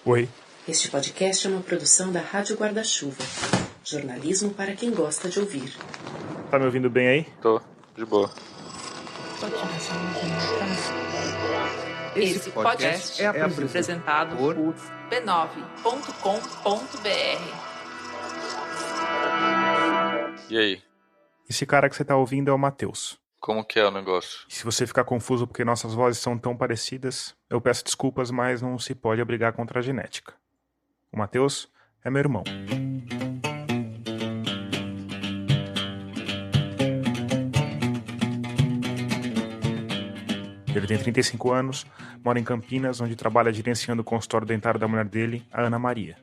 Oi. Este podcast é uma produção da Rádio Guarda-Chuva. Jornalismo para quem gosta de ouvir. Tá me ouvindo bem aí? Tô, de boa. Esse podcast é apresentado por b9.com.br. E aí, Esse cara que você tá ouvindo é o Matheus. como que é o negócio? E se você ficar confuso porque nossas vozes são tão parecidas, eu peço desculpas, mas não se pode brigar contra a genética. O Matheus é meu irmão. Ele tem 35 anos, mora em Campinas, onde trabalha gerenciando o consultório dentário da mulher dele, a Ana Maria.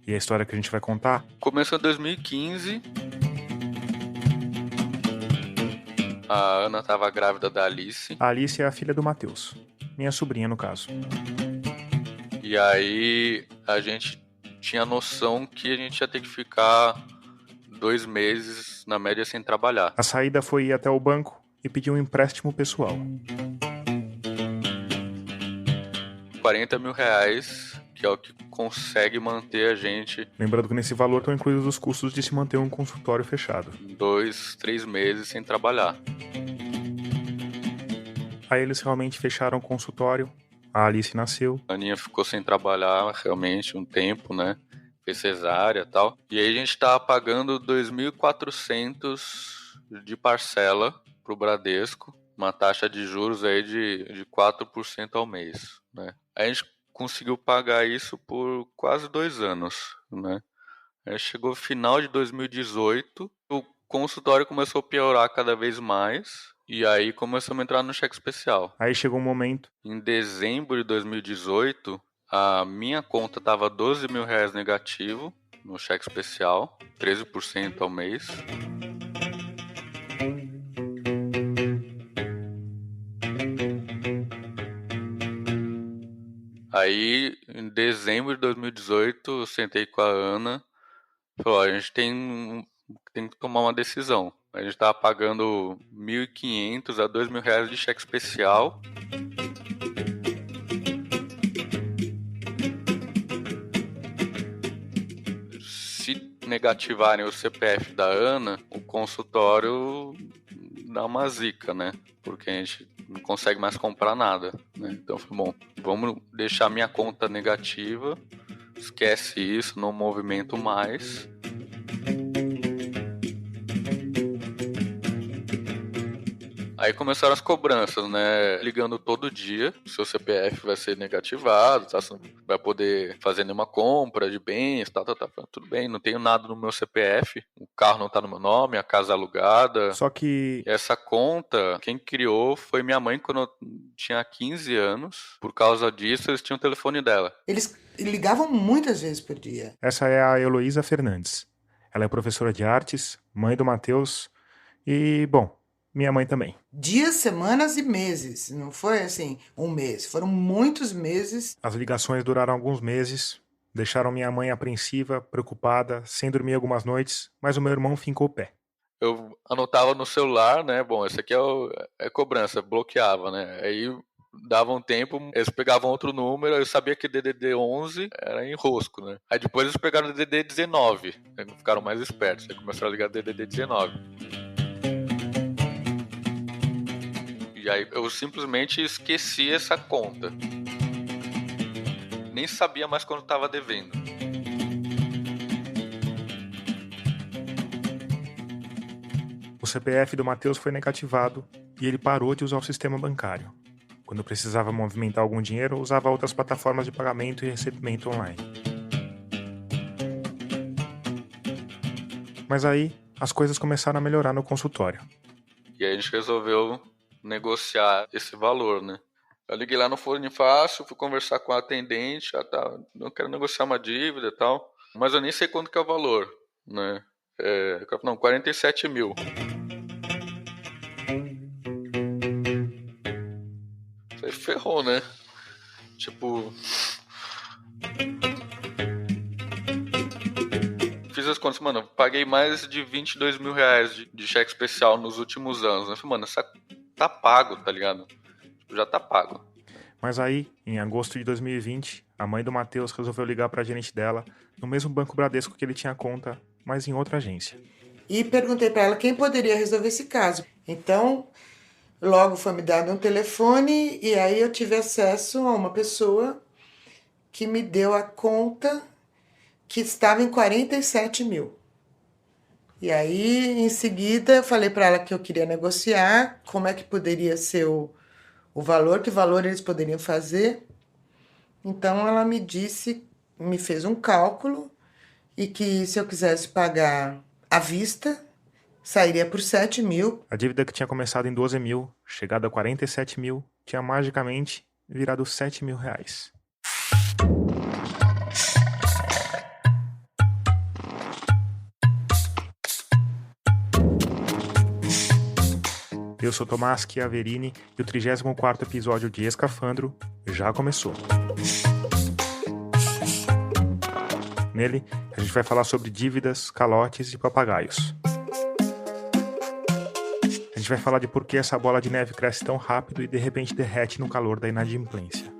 E a história que a gente vai contar Começou em 2015. A Ana tava grávida da Alice. A Alice é a filha do Matheus, minha sobrinha no caso. E aí a gente tinha noção que a gente ia ter que ficar 2 meses, na média, sem trabalhar. A saída foi ir até o banco e pedir um empréstimo pessoal. R$40 mil, que é o que consegue manter a gente Lembrando que nesse valor estão incluídos os custos de se manter um consultório fechado. 2, 3 meses sem trabalhar. Aí eles realmente fecharam o consultório, a Alice nasceu. A Aninha ficou sem trabalhar realmente um tempo, né? Fez cesárea e tal. E aí a gente tava pagando 2.400 de parcela pro Bradesco. Uma taxa de juros aí de 4% ao mês, né? A gente conseguiu pagar isso por quase 2 anos, né? Aí chegou o final de 2018, o consultório começou a piorar cada vez mais. E aí começamos a entrar no cheque especial. Aí chegou um momento, Em dezembro de 2018, a minha conta estava R$12 mil negativo no cheque especial, 13% ao mês. Aí, em dezembro de 2018, eu sentei com a Ana e falou, a gente tem que tomar uma decisão. A gente estava pagando 1.500 a R$2 mil de cheque especial. Se negativarem o CPF da Ana, o consultório dá uma zica, né? Porque a gente não consegue mais comprar nada, né? Então foi bom, vamos deixar minha conta negativa, esquece isso, não movimento mais. Aí começaram as cobranças, né? Ligando todo dia, seu CPF vai ser negativado, tá? Você não vai poder fazer nenhuma compra de bens, tá. Tudo bem, não tenho nada no meu CPF, o carro não tá no meu nome, a casa é alugada. só que Essa conta, quem criou foi minha mãe quando eu tinha 15 anos. Por causa disso, eles tinham o telefone dela. Eles ligavam muitas vezes por dia. essa é a Heloísa Fernandes. Ela é professora de artes, mãe do Matheus e, bom, minha mãe também. Dias, semanas e meses. Não foi assim, um mês. Foram muitos meses. As ligações duraram alguns meses, deixaram minha mãe apreensiva, preocupada, sem dormir algumas noites, mas o meu irmão fincou o pé. Eu anotava no celular, né? Bom, esse aqui é cobrança, bloqueava, né? Aí dava um tempo, eles pegavam outro número, eu sabia que DDD 11 era enrosco, né? Aí depois eles pegaram DDD 19, né? Ficaram mais espertos, aí começaram a ligar DDD 19. E aí eu simplesmente esqueci essa conta. Nem sabia mais quanto estava devendo. O CPF do Matheus foi negativado e ele parou de usar o sistema bancário. Quando precisava movimentar algum dinheiro, usava outras plataformas de pagamento e recebimento online. Mas aí, as coisas começaram a melhorar no consultório. E aí a gente resolveu negociar esse valor, né? Eu liguei lá no Fone Fácil, fui conversar com a atendente, não quero negociar uma dívida e tal, mas eu nem sei quanto que é o valor, né? Não, 47 mil. Aí ferrou, né? Tipo... Fiz as contas, mano, eu paguei mais de 22 mil de cheque especial nos últimos anos. Eu falei, mano, essa tá pago, tá ligado? Já tá pago. Mas aí, em agosto de 2020, a mãe do Matheus resolveu ligar para a gerente dela, no mesmo Banco Bradesco que ele tinha conta, mas em outra agência. E perguntei para ela quem poderia resolver esse caso. Então, logo foi me dado um telefone e aí eu tive acesso a uma pessoa que me deu a conta que estava em 47 mil. E aí, em seguida, eu falei para ela que eu queria negociar, como é que poderia ser o valor, que valor eles poderiam fazer. Então, ela me disse, me fez um cálculo e que se eu quisesse pagar à vista, sairia por 7 mil. A dívida que tinha começado em 12 mil, chegado a 47 mil, tinha magicamente virado 7 mil reais. Eu sou Tomás Chiaverini e o 34º episódio de Escafandro já começou. Nele, a gente vai falar sobre dívidas, calotes e papagaios. A gente vai falar de por que essa bola de neve cresce tão rápido e de repente derrete no calor da inadimplência.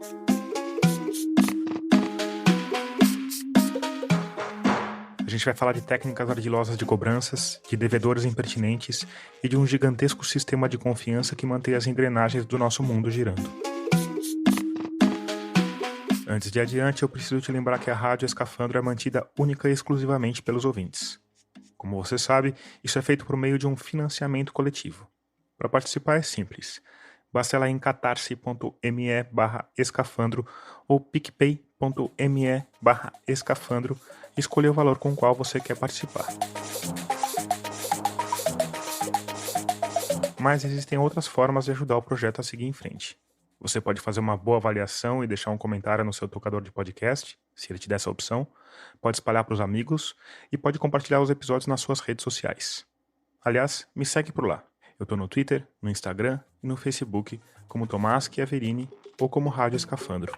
A gente vai falar de técnicas ardilosas de cobranças, de devedores impertinentes e de um gigantesco sistema de confiança que mantém as engrenagens do nosso mundo girando. Antes de adiante, eu preciso te lembrar que a Rádio Escafandro é mantida única e exclusivamente pelos ouvintes. Como você sabe, isso é feito por meio de um financiamento coletivo. Para participar é simples. Basta ir lá em catarse.me/escafandro ou picpay.me/escafandro e escolher o valor com o qual você quer participar. Mas existem outras formas de ajudar o projeto a seguir em frente. Você pode fazer uma boa avaliação e deixar um comentário no seu tocador de podcast, se ele te der essa opção, pode espalhar para os amigos e pode compartilhar os episódios nas suas redes sociais. Aliás, me segue por lá. Eu tô no Twitter, no Instagram e no Facebook como Tomás Chiaverini ou como Rádio Escafandro.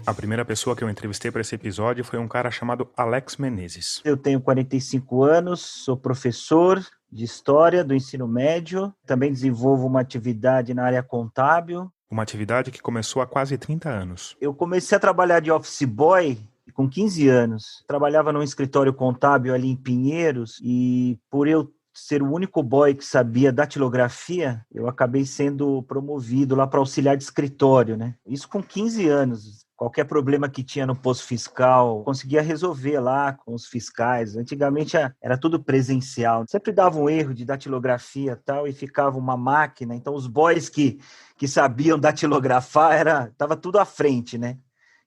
A primeira pessoa que eu entrevistei para esse episódio foi um cara chamado Alex Menezes. Eu tenho 45 anos, sou professor de História do ensino médio, também desenvolvo uma atividade na área contábil. Uma atividade que começou há quase 30 anos. Eu comecei a trabalhar de office boy com 15 anos. Trabalhava num escritório contábil ali em Pinheiros e por eu ser o único boy que sabia datilografia, eu acabei sendo promovido lá para auxiliar de escritório, né? Isso com 15 anos. Qualquer problema que tinha no posto fiscal, conseguia resolver lá com os fiscais. Antigamente era tudo presencial. Sempre dava um erro de datilografia e tal, e ficava uma máquina. Então, os boys que sabiam datilografar, estava tudo à frente, né?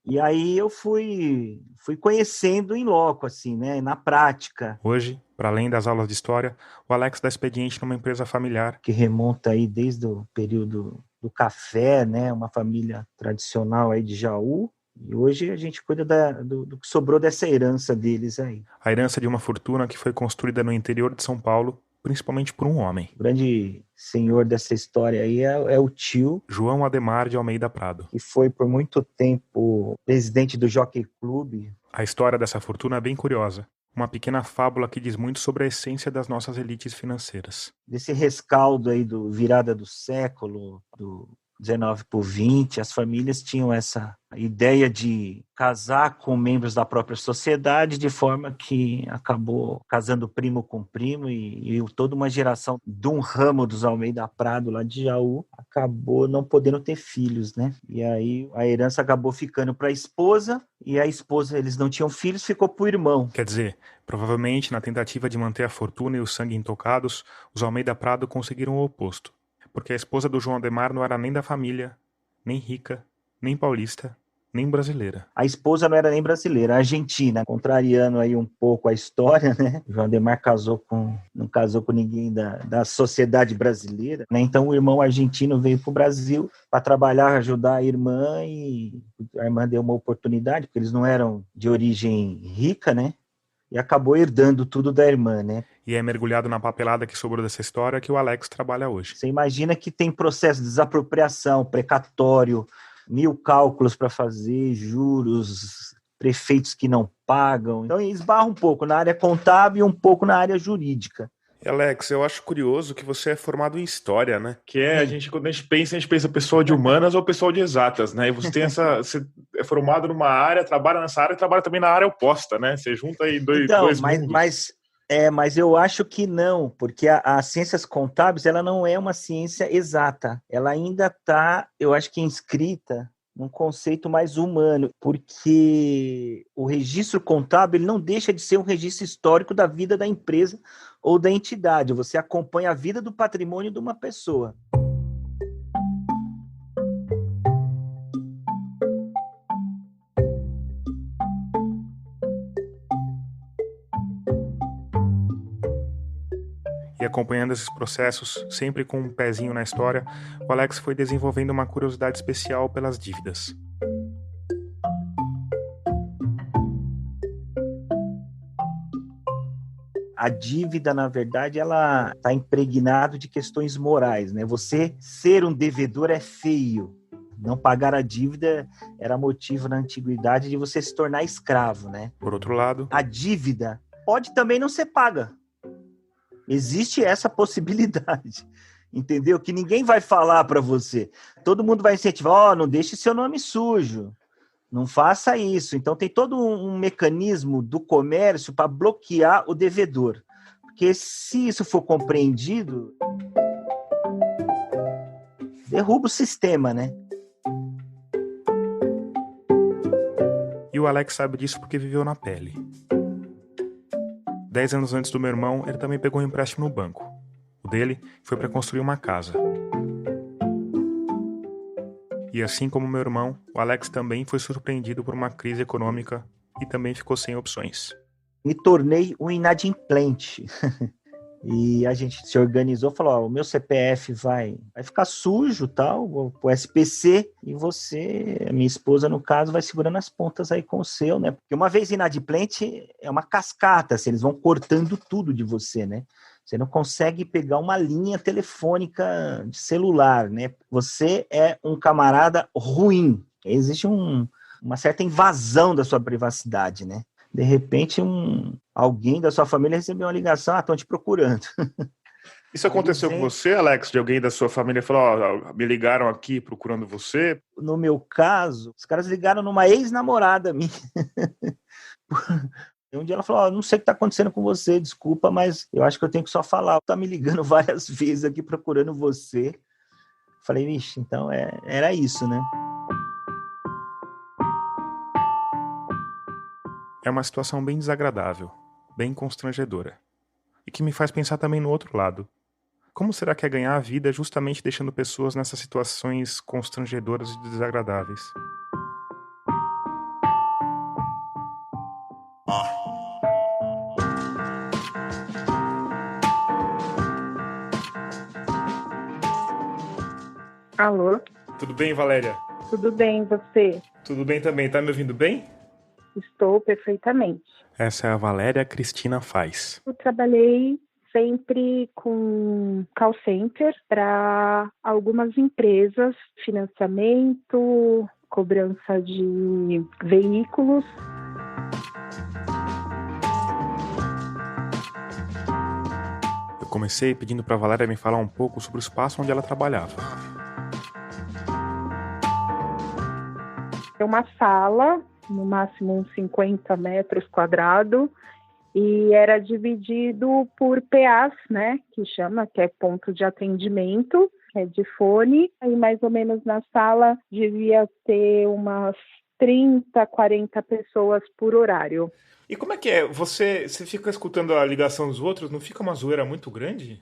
E aí eu fui conhecendo em loco, assim, né? Na prática. Hoje, para além das aulas de história, o Alex dá expediente numa empresa familiar. Que remonta aí desde o período do café, né? Uma família tradicional aí de Jaú. E hoje a gente cuida do que sobrou dessa herança deles aí. A herança de uma fortuna que foi construída no interior de São Paulo, principalmente por um homem. O grande senhor dessa história aí é o tio João Ademar de Almeida Prado, que foi por muito tempo presidente do Jockey Club. A história dessa fortuna é bem curiosa. Uma pequena fábula que diz muito sobre a essência das nossas elites financeiras. Desse rescaldo aí do virada do século, do 19 para o 20, as famílias tinham essa ideia de casar com membros da própria sociedade, de forma que acabou casando primo com primo e toda uma geração de um ramo dos Almeida Prado, lá de Jaú, acabou não podendo ter filhos, né? E aí a herança acabou ficando para a esposa, e a esposa, eles não tinham filhos, ficou para o irmão. Quer dizer, provavelmente na tentativa de manter a fortuna e o sangue intocados, os Almeida Prado conseguiram o oposto. Porque a esposa do João Ademar não era nem da família, nem rica, nem paulista, nem brasileira. A esposa não era nem brasileira, argentina, contrariando aí um pouco a história, né? O João Ademar não casou com ninguém da sociedade brasileira, né? Então o irmão argentino veio para o Brasil para trabalhar, ajudar a irmã, e a irmã deu uma oportunidade, porque eles não eram de origem rica, né? E acabou herdando tudo da irmã, né? E é mergulhado na papelada que sobrou dessa história que o Alex trabalha hoje. Você imagina que tem processo de desapropriação, precatório, 1000 cálculos para fazer, juros, prefeitos que não pagam. Então esbarra um pouco na área contábil e um pouco na área jurídica. Alex, eu acho curioso que você é formado em História, né? Quando a gente pensa pessoal de humanas ou pessoal de exatas, né? E você tem você é formado numa área, trabalha nessa área e trabalha também na área oposta, né? Você junta aí dois mundos. Mas eu acho que não, porque as ciências contábeis, ela não é uma ciência exata. Ela ainda está, eu acho que inscrita num conceito mais humano, porque o registro contábil ele não deixa de ser um registro histórico da vida da empresa ou da entidade. Você acompanha a vida do patrimônio de uma pessoa. E acompanhando esses processos, sempre com um pezinho na história, o Alex foi desenvolvendo uma curiosidade especial pelas dívidas. A dívida, na verdade, ela está impregnada de questões morais, né? Você ser um devedor é feio. Não pagar a dívida era motivo na antiguidade de você se tornar escravo, né? Por outro lado, a dívida pode também não ser paga. Existe essa possibilidade, entendeu? Que ninguém vai falar para você. Todo mundo vai incentivar, não deixe seu nome sujo, não faça isso. Então tem todo um mecanismo do comércio para bloquear o devedor. Porque se isso for compreendido, derruba o sistema, né? E o Alex sabe disso porque viveu na pele. 10 anos antes do meu irmão, ele também pegou um empréstimo no banco. O dele foi para construir uma casa. E assim como meu irmão, o Alex também foi surpreendido por uma crise econômica e também ficou sem opções. Me tornei um inadimplente. E a gente se organizou, falou, o meu CPF vai ficar sujo, tal, o SPC, e você, minha esposa, no caso, vai segurando as pontas aí com o seu, né? Porque uma vez inadimplente, é uma cascata, assim, eles vão cortando tudo de você, né? Você não consegue pegar uma linha telefônica de celular, né? Você é um camarada ruim. Existe uma certa invasão da sua privacidade, né? De repente, alguém da sua família recebeu uma ligação, estão te procurando. Isso aconteceu com você, Alex? De alguém da sua família falou, me ligaram aqui procurando você? No meu caso, os caras ligaram numa ex-namorada minha. E um dia ela falou, não sei o que está acontecendo com você, desculpa, mas eu acho que eu tenho que só falar. Tá me ligando várias vezes aqui procurando você. Falei, vixe, então era isso, né? É uma situação bem desagradável, bem constrangedora. E que me faz pensar também no outro lado. Como será que é ganhar a vida justamente deixando pessoas nessas situações constrangedoras e desagradáveis? Alô? Tudo bem, Valéria? Tudo bem, você? Tudo bem também, tá me ouvindo bem? Estou perfeitamente. Essa é a Valéria Cristina Faz. Eu trabalhei sempre com call center para algumas empresas, financiamento, cobrança de veículos. Eu comecei pedindo para a Valéria me falar um pouco sobre o espaço onde ela trabalhava. É uma sala, no máximo uns 50 metros quadrados, e era dividido por PAs, né, que é ponto de atendimento, é de fone, e mais ou menos na sala devia ter umas 30, 40 pessoas por horário. E como é que é? Você fica escutando a ligação dos outros, não fica uma zoeira muito grande?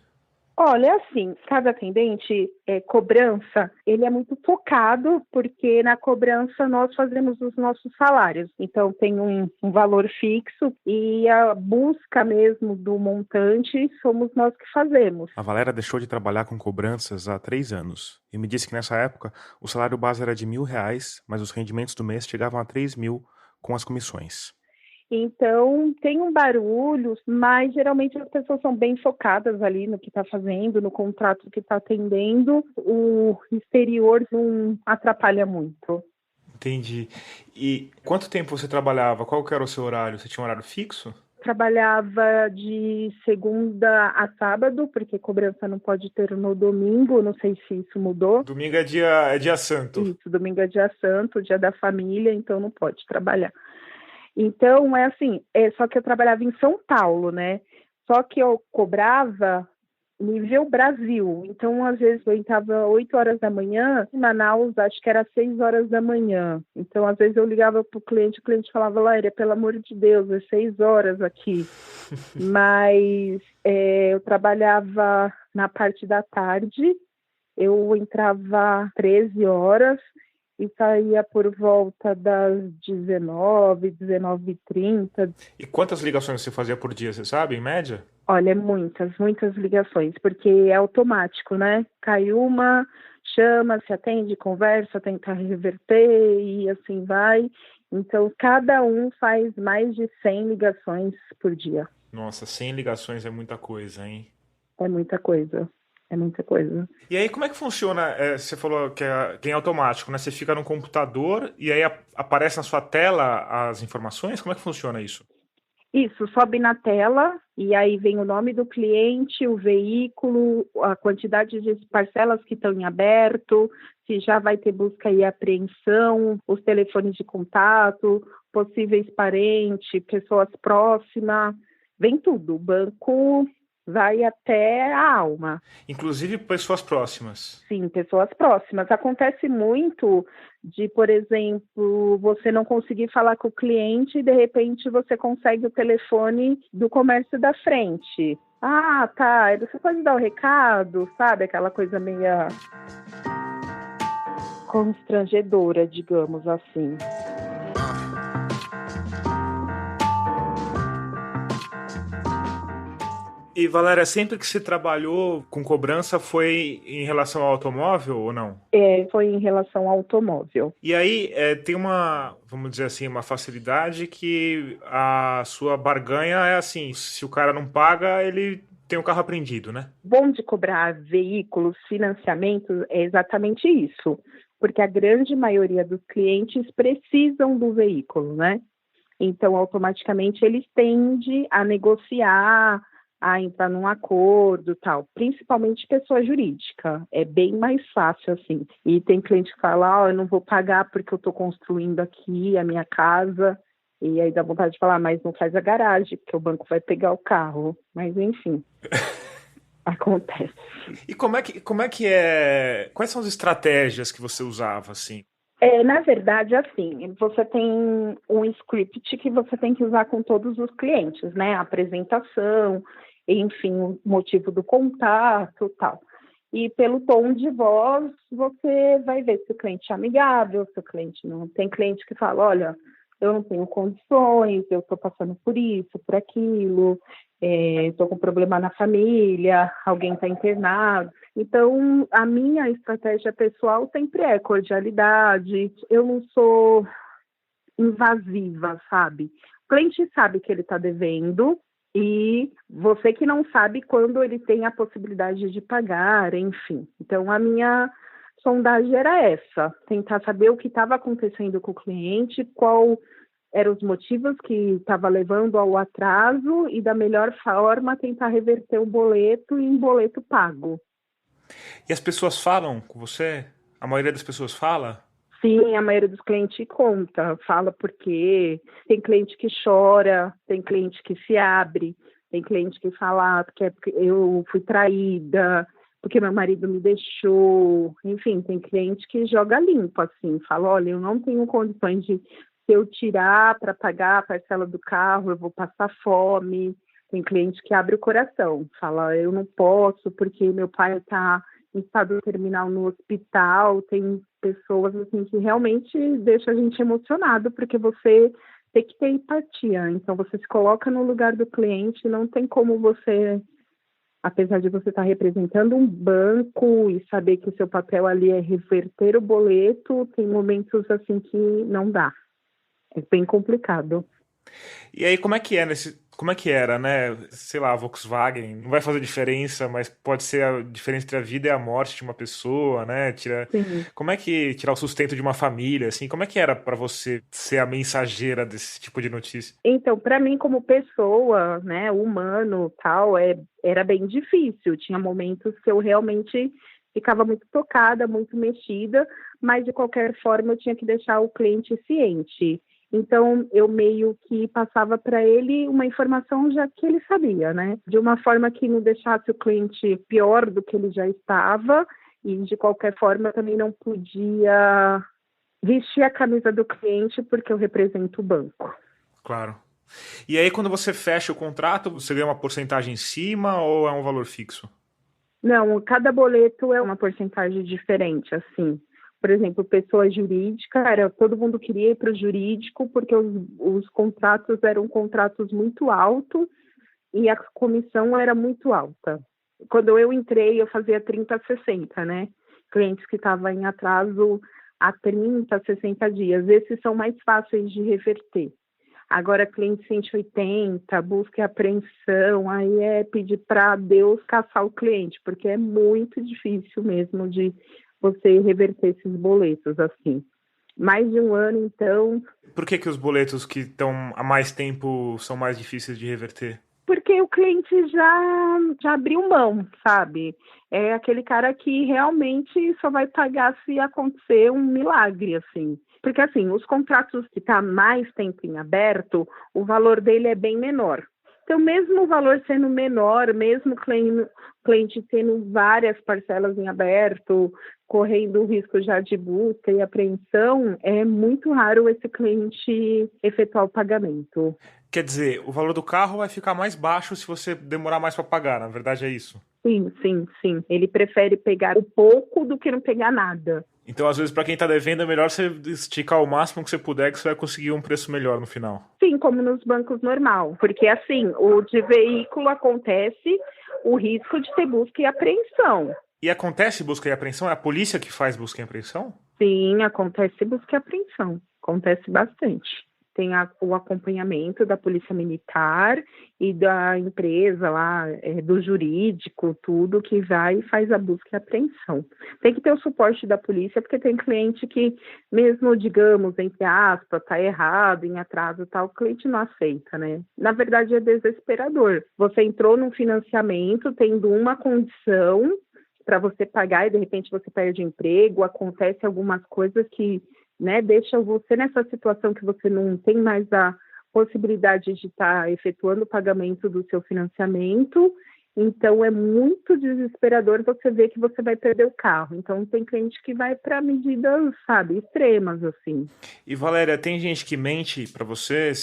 Olha, assim, cada atendente, cobrança, ele é muito focado, porque na cobrança nós fazemos os nossos salários. Então, tem um valor fixo e a busca mesmo do montante somos nós que fazemos. A Valéria deixou de trabalhar com cobranças há 3 anos e me disse que nessa época o salário base era de R$1.000, mas os rendimentos do mês chegavam a 3.000 com as comissões. Então, tem um barulho, mas geralmente as pessoas são bem focadas ali no que está fazendo, no contrato que está atendendo. O exterior não atrapalha muito. Entendi. E quanto tempo você trabalhava? Qual que era o seu horário? Você tinha um horário fixo? trabalhava de segunda a sábado, porque cobrança não pode ter no domingo, não sei se isso mudou. Domingo é dia santo. Isso, domingo é dia santo, dia da família, então não pode trabalhar. Então, é assim, só que eu trabalhava em São Paulo, né? Só que eu cobrava nível Brasil. Então, às vezes, eu entrava 8 horas da manhã, em Manaus, acho que era 6 horas da manhã. Então, às vezes, eu ligava para o cliente falava, Laíra, pelo amor de Deus, é 6 horas aqui. Mas eu trabalhava na parte da tarde, eu entrava 13 horas e saía por volta das 19, 19h30. E quantas ligações você fazia por dia, você sabe, em média? Olha, muitas ligações, porque é automático, né? Cai uma, chama, se atende, conversa, tenta reverter e assim vai. Então, cada um faz mais de 100 ligações por dia. Nossa, 100 ligações é muita coisa, hein? É muita coisa. É muita coisa. E aí, como é que funciona? Você falou que é automático, né? Você fica no computador e aí aparece na sua tela as informações? Como é que funciona isso? Isso, sobe na tela e aí vem o nome do cliente, o veículo, a quantidade de parcelas que estão em aberto, se já vai ter busca e apreensão, os telefones de contato, possíveis parentes, pessoas próximas, vem tudo. O banco vai até a alma. Inclusive pessoas próximas. Sim, pessoas próximas. Acontece muito de, por exemplo, você não conseguir falar com o cliente e de repente você consegue o telefone do comércio da frente. Ah, tá, você pode dar o recado, sabe? Aquela coisa meio constrangedora, digamos assim. E, Valéria, sempre que você trabalhou com cobrança foi em relação ao automóvel ou não? Foi em relação ao automóvel. E aí tem uma, vamos dizer assim, uma facilidade que a sua barganha é assim, se o cara não paga, ele tem o carro apreendido, né? Bom de cobrar veículos, financiamentos, é exatamente isso. Porque a grande maioria dos clientes precisam do veículo, né? Então, automaticamente, eles tendem a negociar, a entrar num acordo, tal, principalmente pessoa jurídica, é bem mais fácil assim, e tem cliente que fala, eu não vou pagar porque eu estou construindo aqui a minha casa, e aí dá vontade de falar, mas não faz a garagem, porque o banco vai pegar o carro, mas enfim, acontece. E como é que é, quais são as estratégias que você usava, assim? Na verdade, assim, você tem um script que você tem que usar com todos os clientes, né, a apresentação, enfim, o motivo do contato e tal. E pelo tom de voz, você vai ver se o cliente é amigável, se o cliente não. Tem cliente que fala, olha, eu não tenho condições, eu estou passando por isso, por aquilo, estou com problema na família, alguém está internado. Então, a minha estratégia pessoal sempre é cordialidade, eu não sou invasiva, sabe? O cliente sabe que ele está devendo, e você que não sabe quando ele tem a possibilidade de pagar, enfim. Então, a minha sondagem era essa, tentar saber o que estava acontecendo com o cliente, qual eram os motivos que estava levando ao atraso e, da melhor forma, tentar reverter o boleto em boleto pago. E as pessoas falam com você? A maioria das pessoas fala? Sim, a maioria dos clientes conta, fala porque tem cliente que chora, tem cliente que se abre, tem cliente que fala porque eu fui traída, porque meu marido me deixou, enfim, tem cliente que joga limpo, assim, fala, olha, eu não tenho condições de, se eu tirar para pagar a parcela do carro, eu vou passar fome. Tem cliente que abre o coração, fala, eu não posso porque meu pai está em estado terminal no hospital. Tem pessoas assim que realmente deixam a gente emocionado, porque você tem que ter empatia. Então, você se coloca no lugar do cliente, não tem como você, apesar de você estar representando um banco e saber que o seu papel ali é reverter o boleto, tem momentos assim que não dá. É bem complicado. E aí, como é que é nesse... Como é que era, né? Sei lá, a Volkswagen não vai fazer diferença, mas pode ser a diferença entre a vida e a morte de uma pessoa, né? Sim. Como é que tirar o sustento de uma família, assim? Como é que era para você ser a mensageira desse tipo de notícia? Então, para mim, como pessoa, né, humano, tal, era bem difícil. Tinha momentos que eu realmente ficava muito tocada, muito mexida, mas de qualquer forma eu tinha que deixar o cliente ciente. Então, eu meio que passava para ele uma informação já que ele sabia, né? De uma forma que não deixasse o cliente pior do que ele já estava, e de qualquer forma eu também não podia vestir a camisa do cliente porque eu represento o banco. Claro. E aí, quando você fecha o contrato, você ganha uma porcentagem em cima ou é um valor fixo? Não, cada boleto é uma porcentagem diferente, assim. Por exemplo, pessoa jurídica, todo mundo queria ir para o jurídico porque os contratos eram contratos muito altos e a comissão era muito alta. Quando eu entrei, eu fazia 30 a 60, né? Clientes que estavam em atraso há 30, 60 dias. Esses são mais fáceis de reverter. Agora, cliente 180, busca e apreensão, aí é pedir para Deus caçar o cliente, porque é muito difícil mesmo de você reverter esses boletos, assim. Mais de um ano, então... Por que os boletos que estão há mais tempo são mais difíceis de reverter? Porque o cliente já abriu mão, sabe? É aquele cara que realmente só vai pagar se acontecer um milagre, assim. Porque, assim, os contratos que estão mais tempo em aberto, o valor dele é bem menor. Então, mesmo o valor sendo menor, mesmo o cliente tendo várias parcelas em aberto, correndo o risco já de busca e apreensão, é muito raro esse cliente efetuar o pagamento. Quer dizer, o valor do carro vai ficar mais baixo se você demorar mais para pagar, na verdade é isso? Sim, sim, sim. Ele prefere pegar o pouco do que não pegar nada. Então, às vezes, para quem está devendo, é melhor você esticar o máximo que você puder, que você vai conseguir um preço melhor no final. Sim, como nos bancos normal. Porque, assim, o de veículo acontece o risco de ter busca e apreensão. E acontece busca e apreensão? É a polícia que faz busca e apreensão? Sim, acontece busca e apreensão. Acontece bastante. Tem o acompanhamento da polícia militar e da empresa lá, do jurídico, tudo que vai e faz a busca e apreensão. Tem que ter o suporte da polícia, porque tem cliente que, mesmo, digamos, entre aspas, está errado, em atraso e tal, o cliente não aceita, né? Na verdade, é desesperador. Você entrou num financiamento tendo uma condição para você pagar e, de repente, você perde emprego, acontece algumas coisas que, né, deixa você nessa situação que você não tem mais a possibilidade de estar efetuando o pagamento do seu financiamento. Então, é muito desesperador você ver que você vai perder o carro. Então, tem cliente que vai para medidas, sabe, extremas, assim. E, Valéria, tem gente que mente para você?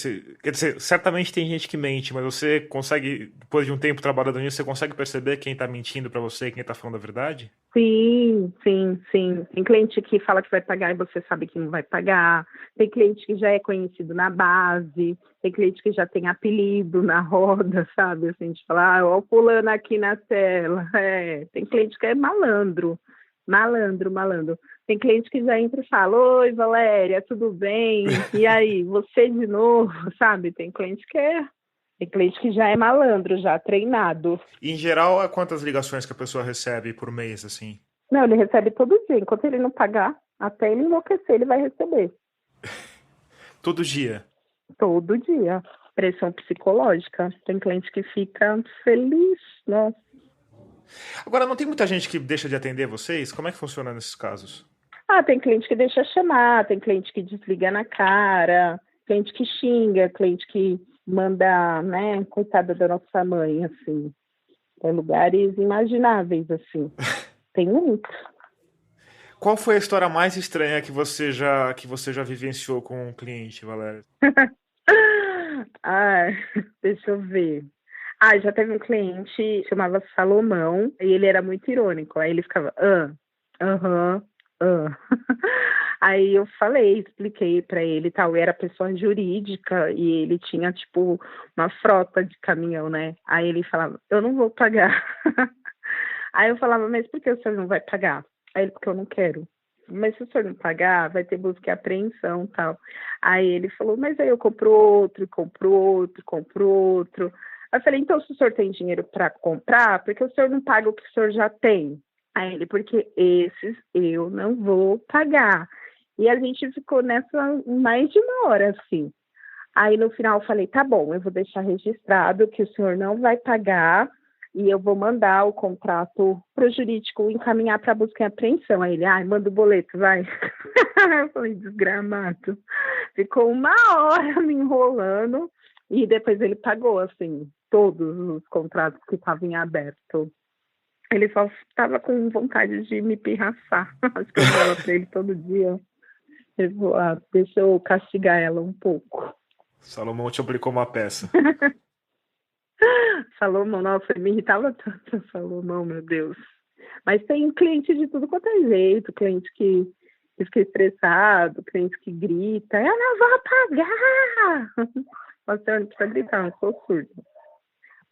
Quer dizer, certamente tem gente que mente, mas você consegue, depois de um tempo trabalhando nisso, você consegue perceber quem tá mentindo para você e quem tá falando a verdade? Sim, sim, sim. Tem cliente que fala que vai pagar e você sabe que não vai pagar. Tem cliente que já é conhecido na base. Tem cliente que já tem apelido na roda, sabe? Assim, de falar, ó, pulando aqui na tela. Tem cliente que é malandro. Malandro. Tem cliente que já entra e fala, oi, Valéria, tudo bem? E aí, você de novo, sabe? Tem cliente que já é malandro, já treinado. E, em geral, quantas ligações que a pessoa recebe por mês, assim? Não, ele recebe todo dia. Enquanto ele não pagar, até ele enlouquecer, ele vai receber. Todo dia? Todo dia. Pressão psicológica. Tem cliente que fica feliz, né? Agora, não tem muita gente que deixa de atender vocês? Como é que funciona nesses casos? Tem cliente que deixa chamar, tem cliente que desliga na cara, cliente que xinga, cliente que manda, né, coitada da nossa mãe, assim. Tem lugares imagináveis, assim. Tem muitos. Qual foi a história mais estranha que você já vivenciou com um cliente, Valéria? Deixa eu ver. Já teve um cliente, chamava Salomão, e ele era muito irônico. Aí ele ficava, aham. Aí eu expliquei pra ele e tal, era pessoa jurídica e ele tinha, tipo, uma frota de caminhão, né? Aí ele falava, eu não vou pagar. Aí eu falava, mas por que o senhor não vai pagar? Aí ele, porque eu não quero. mas se o senhor não pagar, vai ter busca e apreensão e tal. Aí ele falou, mas aí eu compro outro. Aí eu falei, então se o senhor tem dinheiro para comprar, por que o senhor não paga o que o senhor já tem? Aí ele, porque esses eu não vou pagar. E a gente ficou nessa mais de uma hora, assim. Aí no final eu falei, tá bom, eu vou deixar registrado que o senhor não vai pagar e eu vou mandar o contrato pro jurídico encaminhar para busca e apreensão. Aí ele, manda o boleto, vai. Eu falei, desgramado. Ficou uma hora me enrolando e depois ele pagou, assim, todos os contratos que estavam em aberto. Ele só estava com vontade de me pirraçar. Acho que eu falava para ele todo dia. Ele falou, deixa eu castigar ela um pouco. Salomão te aplicou uma peça. Salomão, nossa, me irritava tanto, Salomão, meu Deus. Mas tem cliente de tudo quanto é jeito, cliente que fica estressado, cliente que grita, eu não vou pagar! O senhor não precisa gritar, eu sou surdo.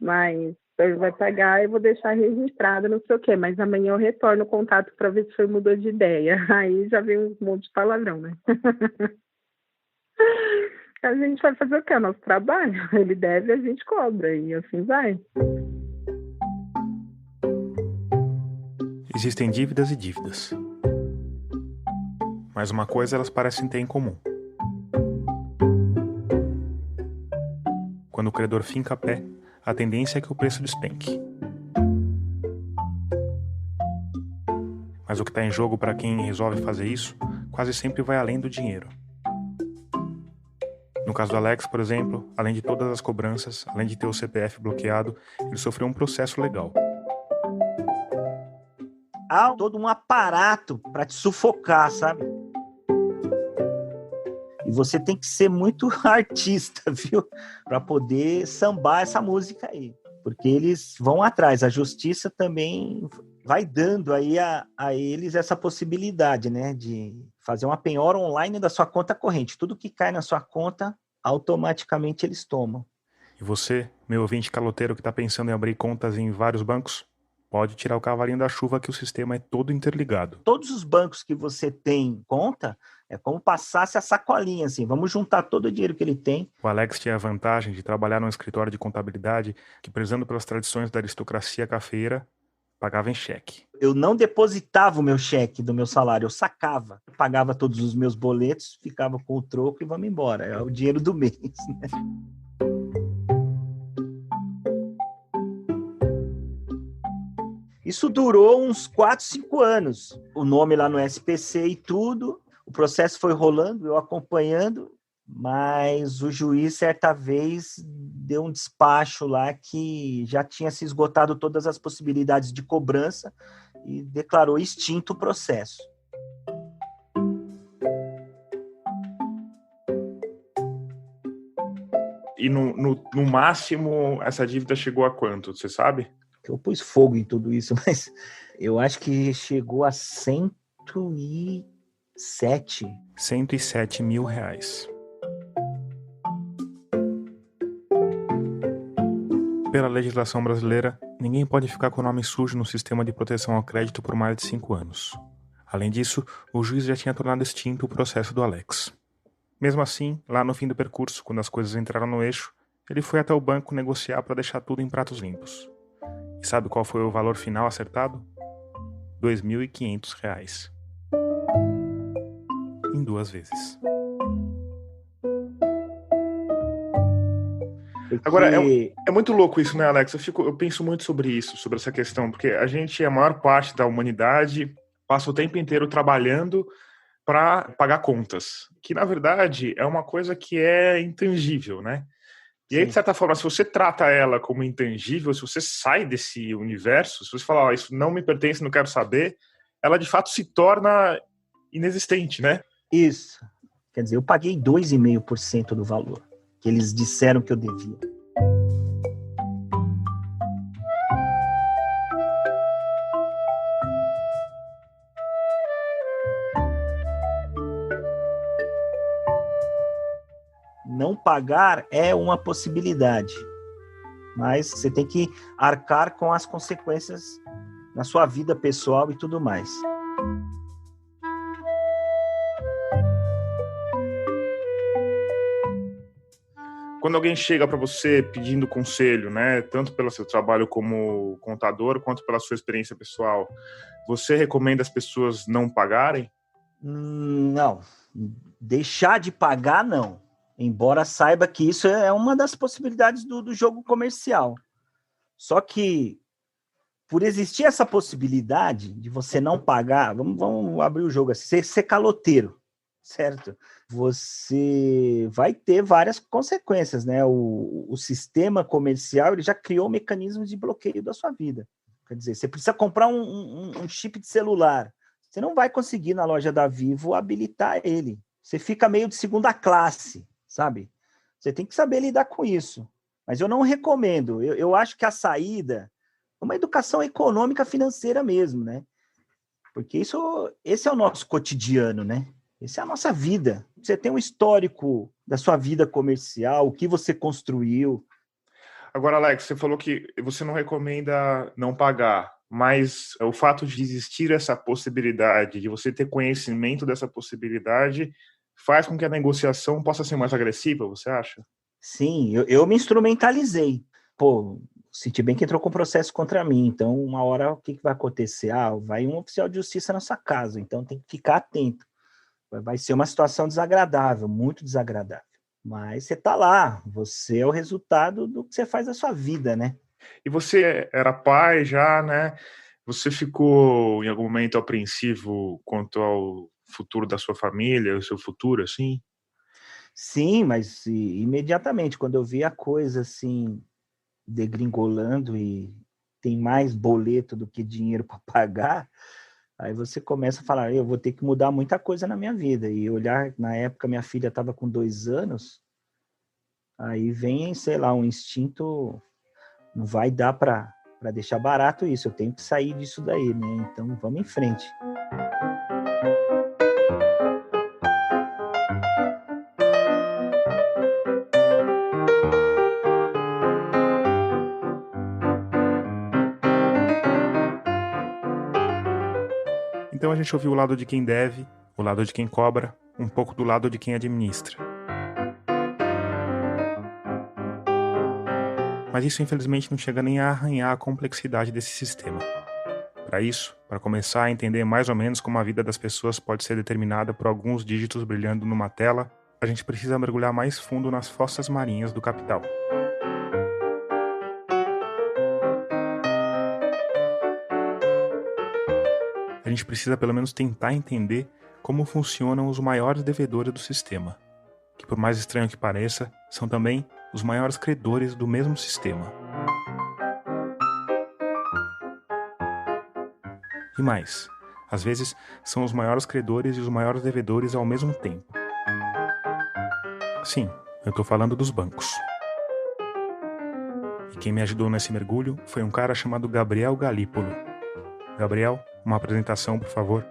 Mas o senhor vai pagar, eu vou deixar registrado, não sei o quê, mas amanhã eu retorno o contato para ver se o senhor mudou de ideia. Aí já vem um monte de palavrão, né? A gente vai fazer o quê? Nosso trabalho. Ele deve, a gente cobra. E assim vai. Existem dívidas e dívidas. Mas uma coisa elas parecem ter em comum. Quando o credor finca a pé, a tendência é que o preço despenque. Mas o que está em jogo para quem resolve fazer isso, quase sempre vai além do dinheiro. No caso do Alex, por exemplo, além de todas as cobranças, além de ter o CPF bloqueado, ele sofreu um processo legal. Há todo um aparato para te sufocar, sabe? E você tem que ser muito artista, viu? Para poder sambar essa música aí. Porque eles vão atrás. A justiça também vai dando aí a eles essa possibilidade, né? De fazer uma penhora online da sua conta corrente. Tudo que cai na sua conta, automaticamente eles tomam. E você, meu ouvinte caloteiro que está pensando em abrir contas em vários bancos, pode tirar o cavalinho da chuva que o sistema é todo interligado. Todos os bancos que você tem conta, é como passasse a sacolinha, assim, vamos juntar todo o dinheiro que ele tem. O Alex tinha a vantagem de trabalhar num escritório de contabilidade que, prezando pelas tradições da aristocracia cafeira, pagava em cheque. Eu não depositava o meu cheque do meu salário, eu sacava. Eu pagava todos os meus boletos, ficava com o troco e vamos embora. É o dinheiro do mês, né? Isso durou uns 4, 5 anos. O nome lá no SPC e tudo. O processo foi rolando, eu acompanhando, mas o juiz, certa vez, deu um despacho lá que já tinha se esgotado todas as possibilidades de cobrança e declarou extinto o processo. E no máximo, essa dívida chegou a quanto, você sabe? Eu pus fogo em tudo isso, mas eu acho que chegou a 107 mil reais. Pela legislação brasileira, ninguém pode ficar com o nome sujo no sistema de proteção ao crédito por mais de 5 anos. Além disso, o juiz já tinha tornado extinto o processo do Alex. Mesmo assim, lá no fim do percurso, quando as coisas entraram no eixo, ele foi até o banco negociar para deixar tudo em pratos limpos. E sabe qual foi o valor final acertado? R$ 2.500. Em 2 vezes. Agora, é muito louco isso, né, Alex? Eu penso muito sobre isso, sobre essa questão, porque a maior parte da humanidade, passa o tempo inteiro trabalhando para pagar contas, que, na verdade, é uma coisa que é intangível, né? E aí, de certa forma, se você trata ela como intangível, se você sai desse universo, se você falar, isso não me pertence, não quero saber, ela, de fato, se torna inexistente, né? Isso. Quer dizer, eu paguei 2,5% do valor que eles disseram que eu devia. Não pagar é uma possibilidade, mas você tem que arcar com as consequências na sua vida pessoal e tudo mais. Quando alguém chega para você pedindo conselho, né, tanto pelo seu trabalho como contador, quanto pela sua experiência pessoal, você recomenda as pessoas não pagarem? Não. Deixar de pagar, não. Embora saiba que isso é uma das possibilidades do jogo comercial. Só que, por existir essa possibilidade de você não pagar, vamos abrir o jogo assim, ser caloteiro, certo? Você vai ter várias consequências, né? O sistema comercial ele já criou mecanismos de bloqueio da sua vida. Quer dizer, você precisa comprar um chip de celular. Você não vai conseguir na loja da Vivo habilitar ele. Você fica meio de segunda classe, sabe? Você tem que saber lidar com isso. Mas eu não recomendo. Eu acho que a saída é uma educação econômica financeira mesmo, né? Porque esse é o nosso cotidiano, né? Essa é a nossa vida. Você tem um histórico da sua vida comercial, o que você construiu. Agora, Alex, você falou que você não recomenda não pagar, mas o fato de existir essa possibilidade, de você ter conhecimento dessa possibilidade, faz com que a negociação possa ser mais agressiva, você acha? Sim, eu me instrumentalizei. Pô, senti bem que entrou com processo contra mim, então uma hora o que vai acontecer? Vai um oficial de justiça na sua casa, então tem que ficar atento. Vai ser uma situação desagradável, muito desagradável. Mas você está lá, você é o resultado do que você faz da sua vida, né? E você era pai já, né? Você ficou em algum momento apreensivo quanto ao futuro da sua família, o seu futuro, assim? Sim, mas imediatamente, quando eu vi a coisa assim, degringolando e tem mais boleto do que dinheiro para pagar, aí você começa a falar, eu vou ter que mudar muita coisa na minha vida. E olhar, na época, minha filha estava com 2 anos, aí vem, sei lá, um instinto, não vai dar para deixar barato isso, eu tenho que sair disso daí, né? Então, vamos em frente. Então a gente ouviu o lado de quem deve, o lado de quem cobra, um pouco do lado de quem administra. Mas isso infelizmente não chega nem a arranhar a complexidade desse sistema. Para isso, para começar a entender mais ou menos como a vida das pessoas pode ser determinada por alguns dígitos brilhando numa tela, a gente precisa mergulhar mais fundo nas fossas marinhas do capital. A gente precisa pelo menos tentar entender como funcionam os maiores devedores do sistema, que por mais estranho que pareça, são também os maiores credores do mesmo sistema. E mais, às vezes são os maiores credores e os maiores devedores ao mesmo tempo. Sim, eu estou falando dos bancos. E quem me ajudou nesse mergulho foi um cara chamado Gabriel Galípolo. Gabriel, uma apresentação, por favor.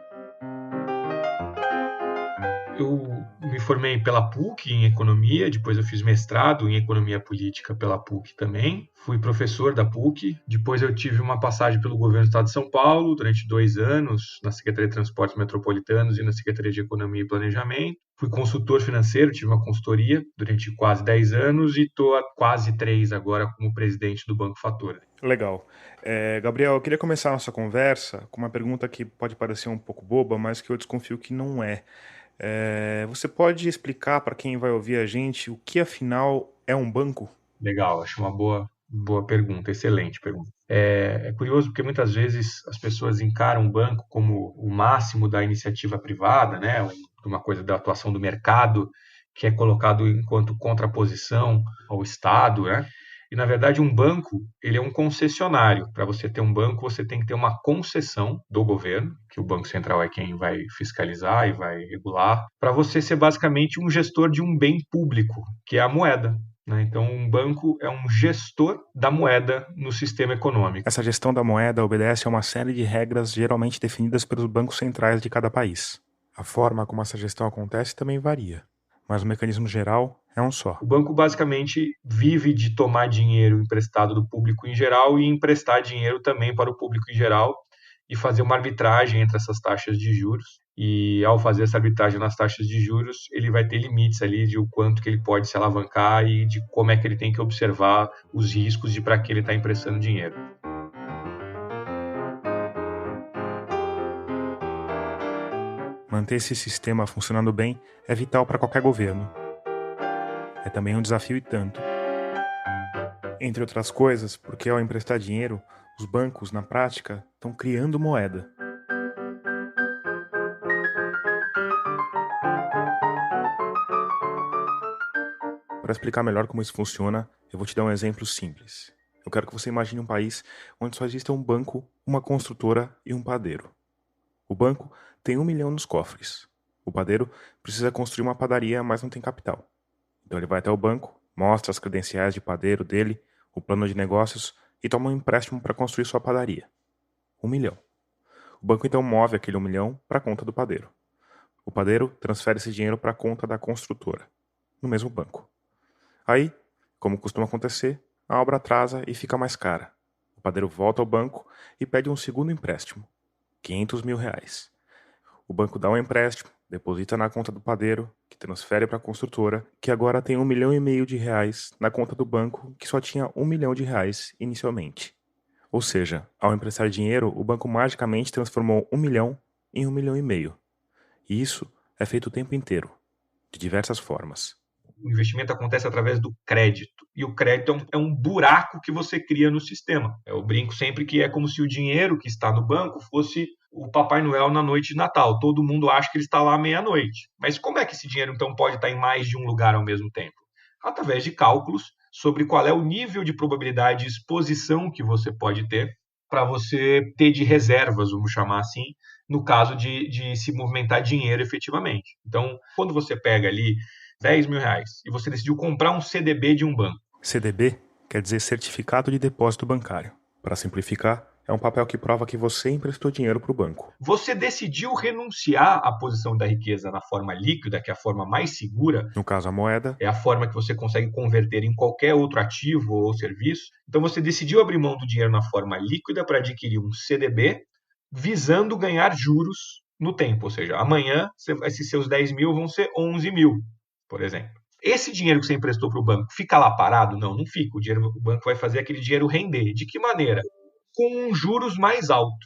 Eu me formei pela PUC em economia, depois eu fiz mestrado em economia política pela PUC também. Fui professor da PUC, depois eu tive uma passagem pelo governo do estado de São Paulo durante 2 anos, na Secretaria de Transportes Metropolitanos e na Secretaria de Economia e Planejamento. Fui consultor financeiro, tive uma consultoria durante quase 10 anos e estou há quase 3 agora como presidente do Banco Fator. Legal. Gabriel, eu queria começar a nossa conversa com uma pergunta que pode parecer um pouco boba, mas que eu desconfio que não é. Você pode explicar para quem vai ouvir a gente o que afinal é um banco? Legal, acho uma boa pergunta, excelente pergunta. É curioso porque muitas vezes as pessoas encaram o banco como o máximo da iniciativa privada, né? Uma coisa da atuação do mercado, que é colocado enquanto contraposição ao Estado, né? E, na verdade, um banco, ele é um concessionário. Para você ter um banco, você tem que ter uma concessão do governo, que o Banco Central é quem vai fiscalizar e vai regular, para você ser basicamente um gestor de um bem público, que é a moeda. Então, um banco é um gestor da moeda no sistema econômico. Essa gestão da moeda obedece a uma série de regras geralmente definidas pelos bancos centrais de cada país. A forma como essa gestão acontece também varia, mas o mecanismo geral é um só. O banco basicamente vive de tomar dinheiro emprestado do público em geral e emprestar dinheiro também para o público em geral. e fazer uma arbitragem entre essas taxas de juros. E ao fazer essa arbitragem nas taxas de juros, ele vai ter limites ali de o quanto que ele pode se alavancar e de como é que ele tem que observar os riscos de para que ele está emprestando dinheiro. Manter esse sistema funcionando bem é vital para qualquer governo. É também um desafio e tanto. Entre outras coisas, porque ao emprestar dinheiro, os bancos, na prática, estão criando moeda. Para explicar melhor como isso funciona, eu vou te dar um exemplo simples. Eu quero que você imagine um país onde só exista um banco, uma construtora e um padeiro. O banco tem 1 milhão nos cofres. O padeiro precisa construir uma padaria, mas não tem capital. Então ele vai até o banco, mostra as credenciais de padeiro dele, o plano de negócios e toma um empréstimo para construir sua padaria. 1 milhão. O banco então move aquele 1 milhão para a conta do padeiro. O padeiro transfere esse dinheiro para a conta da construtora, no mesmo banco. Aí, como costuma acontecer, a obra atrasa e fica mais cara. O padeiro volta ao banco e pede um segundo empréstimo, R$500 mil. O banco dá um empréstimo, deposita na conta do padeiro, que transfere para a construtora, que agora tem R$1,5 milhão na conta do banco, que só tinha R$1 milhão inicialmente. Ou seja, ao emprestar dinheiro, o banco magicamente transformou 1 milhão em 1,5 milhão. E isso é feito o tempo inteiro, de diversas formas. O investimento acontece através do crédito. E o crédito é um buraco que você cria no sistema. Eu brinco sempre que é como se o dinheiro que está no banco fosse o Papai Noel na noite de Natal. Todo mundo acha que ele está lá à meia-noite. Mas como é que esse dinheiro, então, pode estar em mais de um lugar ao mesmo tempo? Através de cálculos sobre qual é o nível de probabilidade de exposição que você pode ter para você ter de reservas, vamos chamar assim, no caso de se movimentar dinheiro efetivamente. Então, quando você pega ali R$10 mil e você decidiu comprar um CDB de um banco. CDB quer dizer Certificado de Depósito Bancário. Para simplificar, é um papel que prova que você emprestou dinheiro para o banco. Você decidiu renunciar à posição da riqueza na forma líquida, que é a forma mais segura. No caso, a moeda. É a forma que você consegue converter em qualquer outro ativo ou serviço. Então você decidiu abrir mão do dinheiro na forma líquida para adquirir um CDB, visando ganhar juros no tempo. Ou seja, amanhã esses seus 10 mil vão ser 11 mil. Por exemplo. Esse dinheiro que você emprestou para o banco fica lá parado? Não, não fica. O banco vai fazer aquele dinheiro render. De que maneira? Com juros mais alto.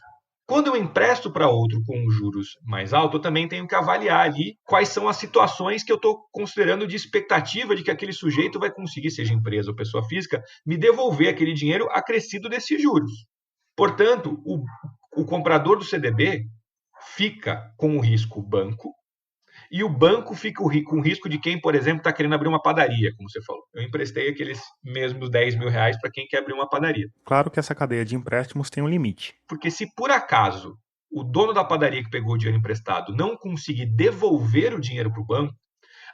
Quando eu empresto para outro com juros mais alto, eu também tenho que avaliar ali quais são as situações que eu estou considerando de expectativa de que aquele sujeito vai conseguir, seja empresa ou pessoa física, me devolver aquele dinheiro acrescido desses juros. Portanto, o comprador do CDB fica com o risco banco, e o banco fica com o risco de quem, por exemplo, está querendo abrir uma padaria, como você falou. Eu emprestei aqueles mesmos R$10 mil para quem quer abrir uma padaria. Claro que essa cadeia de empréstimos tem um limite. Porque se por acaso o dono da padaria que pegou o dinheiro emprestado não conseguir devolver o dinheiro para o banco,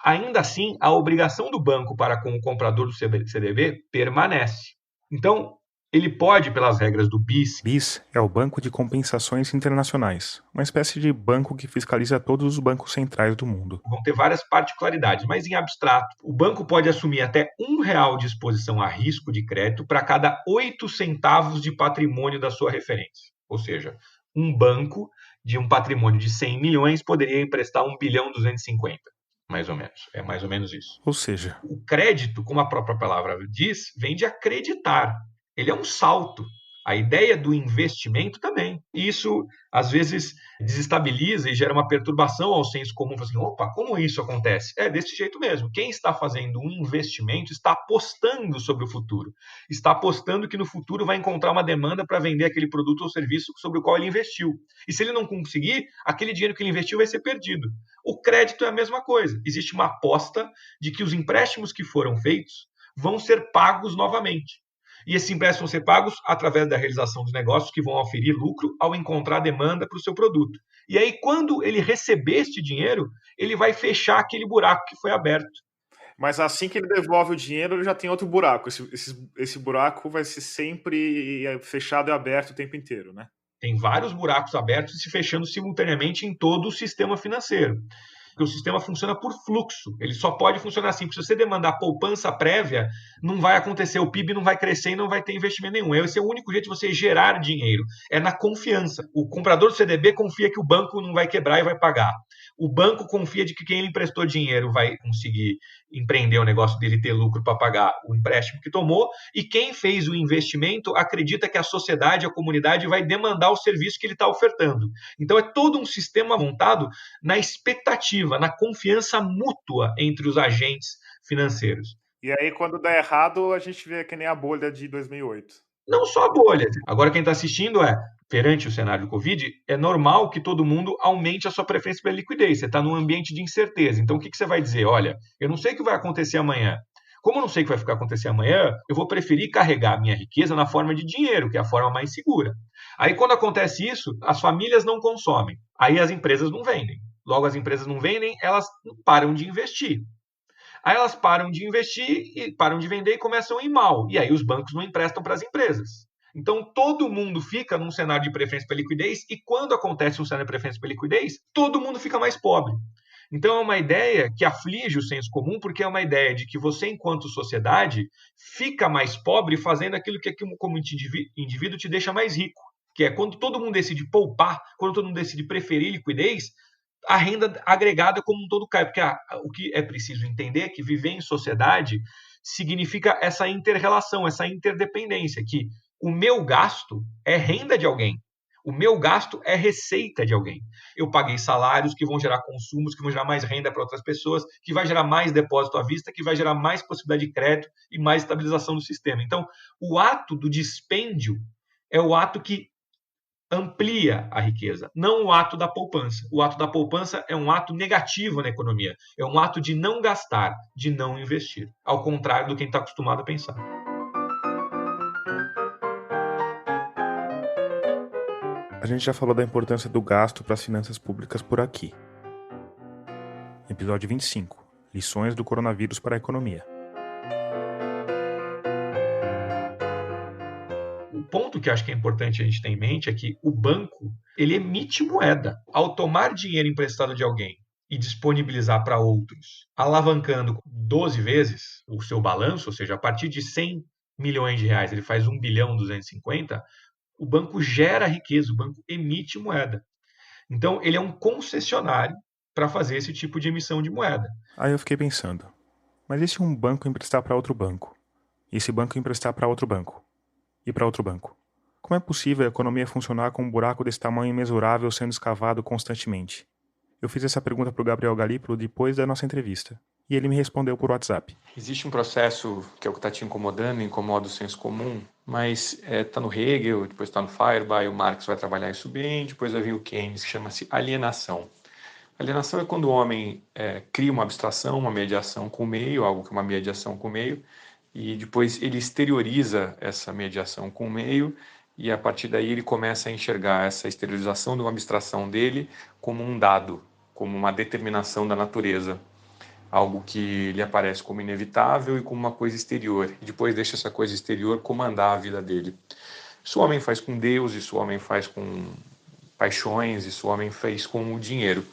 ainda assim a obrigação do banco para com o comprador do CDB permanece. Então, ele pode, pelas regras do BIS... BIS é o Banco de Compensações Internacionais, uma espécie de banco que fiscaliza todos os bancos centrais do mundo. Vão ter várias particularidades, mas em abstrato, o banco pode assumir até R$1 de exposição a risco de crédito para cada 8 centavos de patrimônio da sua referência. Ou seja, um banco de um patrimônio de 100 milhões poderia emprestar 1 bilhão 250. Mais ou menos. É mais ou menos isso. Ou seja, o crédito, como a própria palavra diz, vem de acreditar. Ele é um salto. A ideia do investimento também. Isso, às vezes, desestabiliza e gera uma perturbação ao senso comum. Assim, opa, como isso acontece? É desse jeito mesmo. Quem está fazendo um investimento está apostando sobre o futuro. Está apostando que no futuro vai encontrar uma demanda para vender aquele produto ou serviço sobre o qual ele investiu. E se ele não conseguir, aquele dinheiro que ele investiu vai ser perdido. O crédito é a mesma coisa. Existe uma aposta de que os empréstimos que foram feitos vão ser pagos novamente. E esses empréstimos vão ser pagos através da realização dos negócios que vão oferir lucro ao encontrar demanda para o seu produto. E aí, quando ele receber este dinheiro, ele vai fechar aquele buraco que foi aberto. Mas assim que ele devolve o dinheiro, ele já tem outro buraco. Esse buraco vai ser sempre fechado e aberto o tempo inteiro, né? Tem vários buracos abertos e se fechando simultaneamente em todo o sistema financeiro. Porque o sistema funciona por fluxo. Ele só pode funcionar assim. Porque se você demandar poupança prévia, não vai acontecer. O PIB não vai crescer e não vai ter investimento nenhum. Esse é o único jeito de você gerar dinheiro. É na confiança. O comprador do CDB confia que o banco não vai quebrar e vai pagar. O banco confia de que quem lhe emprestou dinheiro vai conseguir empreender o negócio dele, ter lucro para pagar o empréstimo que tomou, e quem fez o investimento acredita que a sociedade, a comunidade vai demandar o serviço que ele está ofertando. Então é todo um sistema montado na expectativa, na confiança mútua entre os agentes financeiros. E aí, quando dá errado, a gente vê que nem a bolha de 2008. Não só a bolha. Agora, quem está assistindo perante o cenário do Covid, é normal que todo mundo aumente a sua preferência pela liquidez. Você está num ambiente de incerteza. Então, o que você vai dizer? Olha, eu não sei o que vai acontecer amanhã. Como eu não sei o que vai acontecer amanhã, eu vou preferir carregar a minha riqueza na forma de dinheiro, que é a forma mais segura. Aí, quando acontece isso, as famílias não consomem. Aí as empresas não vendem. Logo, as empresas não vendem, elas param de investir. Aí elas param de investir e param de vender e começam a ir mal. E aí os bancos não emprestam para as empresas. Então todo mundo fica num cenário de preferência pela liquidez e quando acontece um cenário de preferência pela liquidez, todo mundo fica mais pobre. Então é uma ideia que aflige o senso comum porque é uma ideia de que você, enquanto sociedade, fica mais pobre fazendo aquilo que como indivíduo te deixa mais rico. Que é quando todo mundo decide poupar, quando todo mundo decide preferir liquidez, a renda agregada como um todo cai, porque o que é preciso entender é que viver em sociedade significa essa inter-relação, essa interdependência, que o meu gasto é renda de alguém, o meu gasto é receita de alguém. Eu paguei salários que vão gerar consumos, que vão gerar mais renda para outras pessoas, que vai gerar mais depósito à vista, que vai gerar mais possibilidade de crédito e mais estabilização do sistema. Então, o ato do dispêndio é o ato que amplia a riqueza, não o ato da poupança. O ato da poupança é um ato negativo na economia, é um ato de não gastar, de não investir, ao contrário do que a gente está acostumado a pensar. A gente já falou da importância do gasto para as finanças públicas por aqui. Episódio 25. Lições do coronavírus para a economia. O ponto que eu acho que é importante a gente ter em mente é que o banco, ele emite moeda. Ao tomar dinheiro emprestado de alguém e disponibilizar para outros, alavancando 12 vezes o seu balanço, ou seja, a partir de 100 milhões de reais, ele faz 1 bilhão 250, o banco gera riqueza, o banco emite moeda. Então, ele é um concessionário para fazer esse tipo de emissão de moeda. Aí eu fiquei pensando, mas e se um banco emprestar para outro banco? E esse banco emprestar para outro banco? E para outro banco? Como é possível a economia funcionar com um buraco desse tamanho imensurável sendo escavado constantemente? Eu fiz essa pergunta para o Gabriel Galípolo depois da nossa entrevista, e ele me respondeu por WhatsApp. Existe um processo que é o que está te incomodando, incomoda o senso comum, mas está no Hegel, depois está no Feuerbach, o Marx vai trabalhar isso bem, depois vai vir o Keynes, que chama-se alienação. Alienação é quando o homem cria uma abstração, uma mediação com o meio, algo que é uma mediação com o meio, e depois ele exterioriza essa mediação com o meio, e a partir daí ele começa a enxergar essa exteriorização de uma abstração dele como um dado, como uma determinação da natureza, algo que lhe aparece como inevitável e como uma coisa exterior, e depois deixa essa coisa exterior comandar a vida dele. Isso o homem faz com Deus, isso o homem faz com paixões, isso o homem fez com o dinheiro.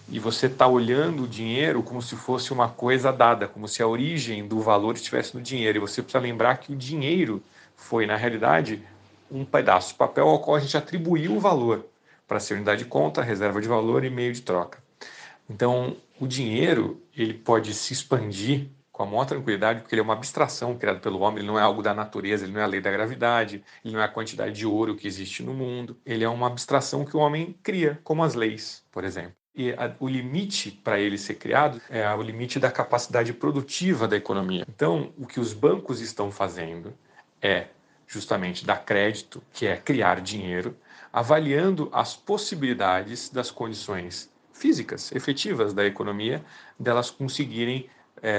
E você está olhando o dinheiro como se fosse uma coisa dada, como se a origem do valor estivesse no dinheiro. E você precisa lembrar que o dinheiro foi, na realidade, um pedaço de papel ao qual a gente atribuiu o valor para ser unidade de conta, reserva de valor e meio de troca. Então, o dinheiro ele pode se expandir com a maior tranquilidade, porque ele é uma abstração criada pelo homem, ele não é algo da natureza, ele não é a lei da gravidade, ele não é a quantidade de ouro que existe no mundo, ele é uma abstração que o homem cria, como as leis, por exemplo. E o limite para ele ser criado é o limite da capacidade produtiva da economia. Então, o que os bancos estão fazendo é justamente dar crédito, que é criar dinheiro, avaliando as possibilidades das condições físicas, efetivas da economia, delas conseguirem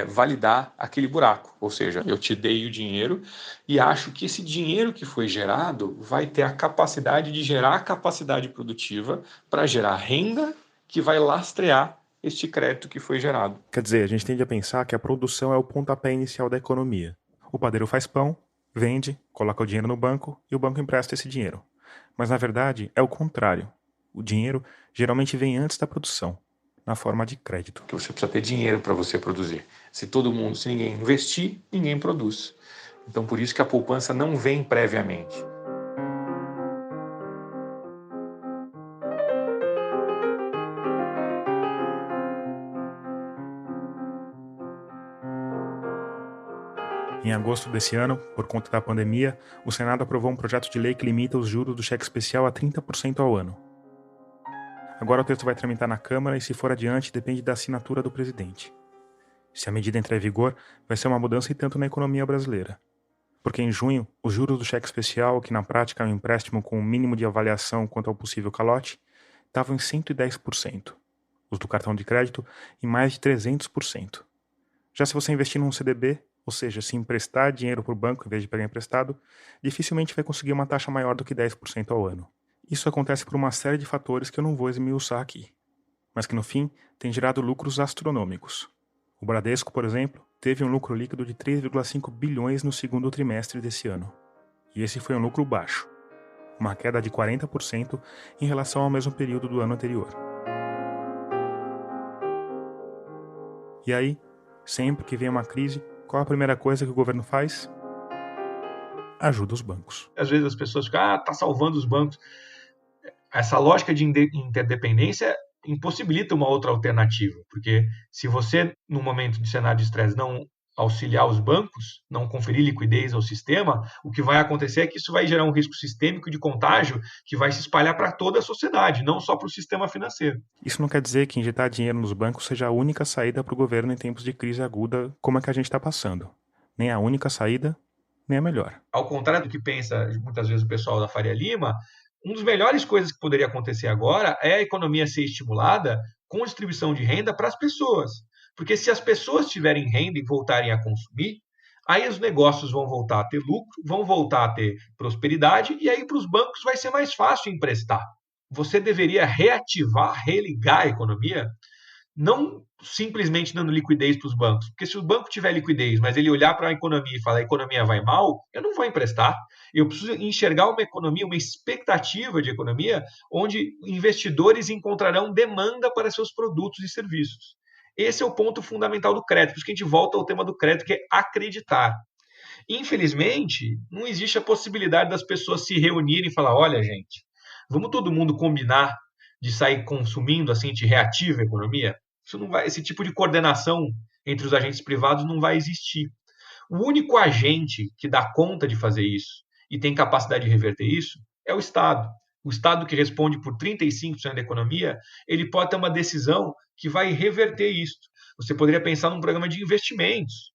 validar aquele buraco. Ou seja, eu te dei o dinheiro e acho que esse dinheiro que foi gerado vai ter a capacidade de gerar capacidade produtiva para gerar renda que vai lastrear este crédito que foi gerado. Quer dizer, a gente tende a pensar que a produção é o pontapé inicial da economia. O padeiro faz pão, vende, coloca o dinheiro no banco e o banco empresta esse dinheiro. Mas, na verdade, é o contrário. O dinheiro geralmente vem antes da produção. na forma de crédito. Que você precisa ter dinheiro para você produzir. Se ninguém investir, ninguém produz. Então, por isso que a poupança não vem previamente. Em agosto desse ano, por conta da pandemia, o Senado aprovou um projeto de lei que limita os juros do cheque especial a 30% ao ano. Agora o texto vai tramitar na Câmara e, se for adiante, depende da assinatura do presidente. Se a medida entrar em vigor, vai ser uma mudança e tanto na economia brasileira. Porque em junho, os juros do cheque especial, que na prática é um empréstimo com um mínimo de avaliação quanto ao possível calote, estavam em 110%. Os do cartão de crédito em mais de 300%. Já se você investir num CDB, ou seja, se emprestar dinheiro para o banco em vez de pegar emprestado, dificilmente vai conseguir uma taxa maior do que 10% ao ano. Isso acontece por uma série de fatores que eu não vou esmiuçar aqui, mas que no fim tem gerado lucros astronômicos. O Bradesco, por exemplo, teve um lucro líquido de 3,5 bilhões no segundo trimestre desse ano. E esse foi um lucro baixo, uma queda de 40% em relação ao mesmo período do ano anterior. E aí, sempre que vem uma crise, qual a primeira coisa que o governo faz? Ajuda os bancos. Às vezes as pessoas ficam, tá salvando os bancos. Essa lógica de interdependência impossibilita uma outra alternativa, porque se você, no momento de cenário de estresse, não auxiliar os bancos, não conferir liquidez ao sistema, o que vai acontecer é que isso vai gerar um risco sistêmico de contágio que vai se espalhar para toda a sociedade, não só para o sistema financeiro. Isso não quer dizer que injetar dinheiro nos bancos seja a única saída para o governo em tempos de crise aguda como a que a gente está passando. Nem a única saída, nem a melhor. Ao contrário do que pensa muitas vezes o pessoal da Faria Lima, uma das melhores coisas que poderia acontecer agora é a economia ser estimulada com distribuição de renda para as pessoas. Porque se as pessoas tiverem renda e voltarem a consumir, aí os negócios vão voltar a ter lucro, vão voltar a ter prosperidade, e aí para os bancos vai ser mais fácil emprestar. Você deveria reativar, religar a economia, não simplesmente dando liquidez para os bancos. Porque se o banco tiver liquidez, mas ele olhar para a economia e falar a economia vai mal, eu não vou emprestar. Eu preciso enxergar uma economia, uma expectativa de economia, onde investidores encontrarão demanda para seus produtos e serviços. Esse é o ponto fundamental do crédito. Por isso que a gente volta ao tema do crédito, que é acreditar. Infelizmente, não existe a possibilidade das pessoas se reunirem e falar, olha, gente, vamos todo mundo combinar de sair consumindo, assim, a gente reativa a economia? Isso não vai, esse tipo de coordenação entre os agentes privados não vai existir. O único agente que dá conta de fazer isso e tem capacidade de reverter isso é o Estado. O Estado, que responde por 35% da economia, ele pode ter uma decisão que vai reverter isso. Você poderia pensar num programa de investimentos,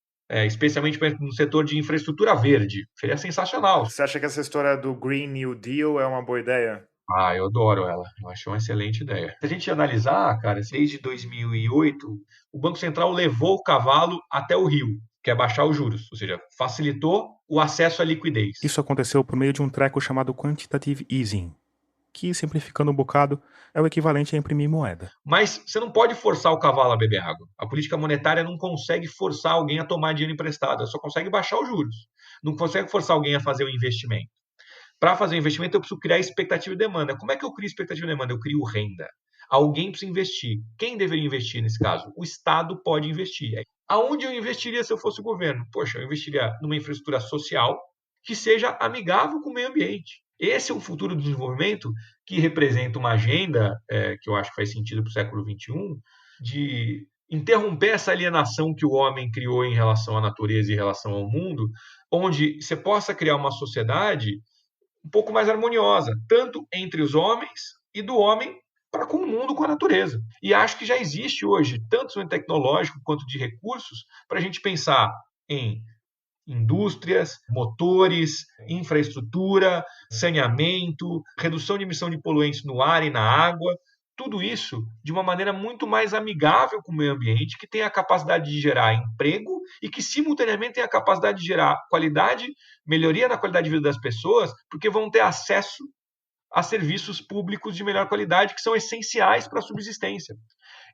especialmente no setor de infraestrutura verde. Seria sensacional. Você acha que essa história do Green New Deal é uma boa ideia? Ah, eu adoro ela. Eu achei uma excelente ideia. Se a gente analisar, cara, desde 2008, o Banco Central levou o cavalo até o rio, que é baixar os juros, ou seja, facilitou o acesso à liquidez. Isso aconteceu por meio de um treco chamado Quantitative Easing, que, simplificando um bocado, é o equivalente a imprimir moeda. Mas você não pode forçar o cavalo a beber água. A política monetária não consegue forçar alguém a tomar dinheiro emprestado, ela só consegue baixar os juros. Não consegue forçar alguém a fazer o investimento. Para fazer o investimento, eu preciso criar expectativa e demanda. Como é que eu crio expectativa e demanda? Eu crio renda. Alguém precisa investir. Quem deveria investir nesse caso? O Estado pode investir. Aonde eu investiria se eu fosse o governo? Poxa, eu investiria numa infraestrutura social que seja amigável com o meio ambiente. Esse é o futuro do desenvolvimento que representa uma agenda, que eu acho que faz sentido para o século XXI, de interromper essa alienação que o homem criou em relação à natureza e em relação ao mundo, onde você possa criar uma sociedade um pouco mais harmoniosa, tanto entre os homens e do homem para com o mundo, com a natureza. E acho que já existe hoje, tanto tecnológico quanto de recursos, para a gente pensar em indústrias, motores, infraestrutura, saneamento, redução de emissão de poluentes no ar e na água, tudo isso de uma maneira muito mais amigável com o meio ambiente, que tem a capacidade de gerar emprego e que, simultaneamente, tem a capacidade de gerar qualidade, melhoria na qualidade de vida das pessoas, porque vão ter acesso a serviços públicos de melhor qualidade que são essenciais para a subsistência.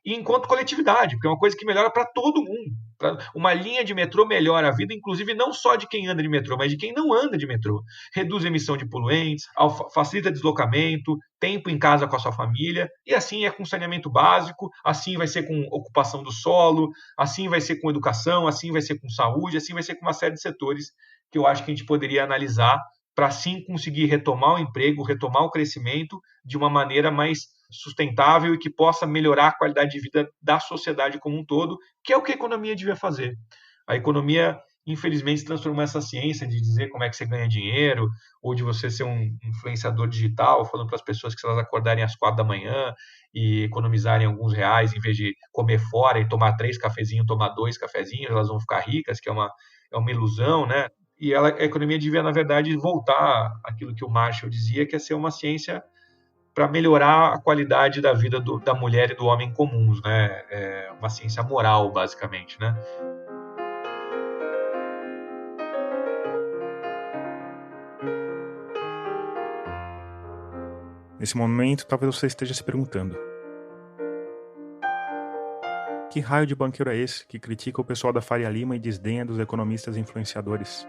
E enquanto coletividade, porque é uma coisa que melhora para todo mundo. Uma linha de metrô melhora a vida, inclusive não só de quem anda de metrô, mas de quem não anda de metrô. Reduz a emissão de poluentes, facilita deslocamento, tempo em casa com a sua família, e assim é com saneamento básico, assim vai ser com ocupação do solo, assim vai ser com educação, assim vai ser com saúde, assim vai ser com uma série de setores que eu acho que a gente poderia analisar para assim conseguir retomar o emprego, retomar o crescimento de uma maneira mais sustentável e que possa melhorar a qualidade de vida da sociedade como um todo, que é o que a economia devia fazer. A economia, infelizmente, se transformou nessa ciência de dizer como é que você ganha dinheiro, ou de você ser um influenciador digital, falando para as pessoas que se elas acordarem às 4 da manhã e economizarem alguns reais, em vez de comer fora e tomar 3 cafezinhos, tomar 2 cafezinhos, elas vão ficar ricas, que é uma ilusão, né? E a economia devia, na verdade, voltar àquilo que o Marshall dizia, que é ser uma ciência para melhorar a qualidade da vida da mulher e do homem comuns, né? É uma ciência moral, basicamente, né? Nesse momento, talvez você esteja se perguntando: que raio de banqueiro é esse que critica o pessoal da Faria Lima e desdenha dos economistas influenciadores?